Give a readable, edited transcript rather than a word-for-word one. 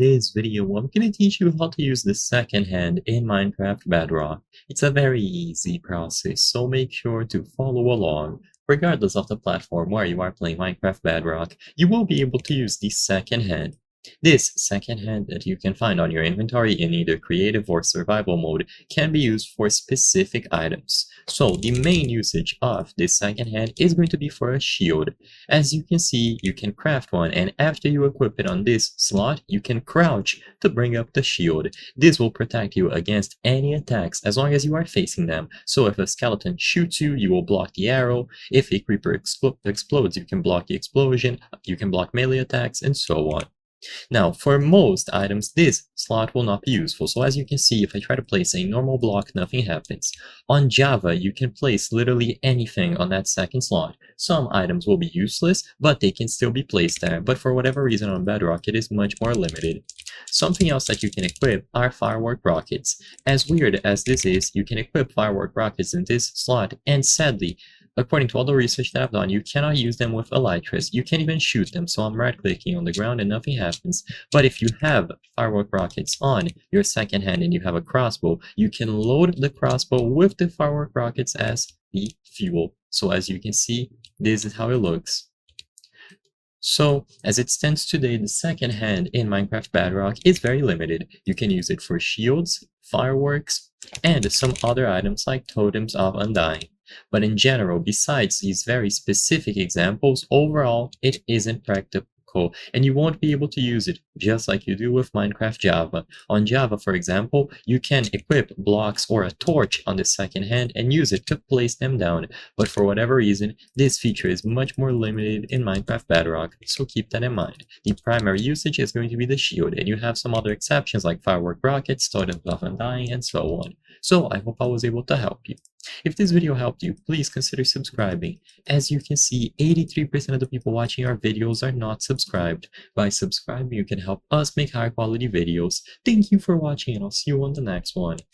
this video, I'm going to teach you how to use the second hand in Minecraft Bedrock. It's a very easy process, so make sure to follow along. Regardless of the platform where you are playing Minecraft Bedrock, you will be able to use the second hand. This second hand that you can find on your inventory in either creative or survival mode can be used for specific items. So the main usage of this second hand is going to be for a shield. As you can see, you can craft one, and after you equip it on this slot, you can crouch to bring up the shield. This will protect you against any attacks as long as you are facing them. So if a skeleton shoots you, you will block the arrow. If a creeper explodes, you can block the explosion, you can block melee attacks, and so on. Now, for most items, this slot will not be useful. So as you can see, if I try to place a normal block, nothing happens. On Java, you can place literally anything on that second slot. Some items will be useless, but they can still be placed there. But for whatever reason on Bedrock, it is much more limited. Something else that you can equip are firework rockets. As weird as this is, you can equip firework rockets in this slot, and sadly, according to all the research that I've done, you cannot use them with elytras. You can't even shoot them, so I'm right-clicking on the ground and nothing happens. But if you have firework rockets on your second hand and you have a crossbow, you can load the crossbow with the firework rockets as the fuel. So as you can see, this is how it looks. So, as it stands today, the second hand in Minecraft Bedrock is very limited. You can use it for shields, fireworks, and some other items like Totems of Undying. But in general, besides these very specific examples, overall, it isn't practical, and you won't be able to use it just like you do with Minecraft Java. On Java, for example, you can equip blocks or a torch on the second hand and use it to place them down. But for whatever reason, this feature is much more limited in Minecraft Bedrock, so keep that in mind. The primary usage is going to be the shield, and you have some other exceptions like firework rockets, totems of undying, and so on. So I hope I was able to help you. If this video helped you, please consider subscribing. As you can see, 83% of the people watching our videos are not subscribed. By subscribing, you can help us make higher quality videos. Thank you for watching, and I'll see you on the next one.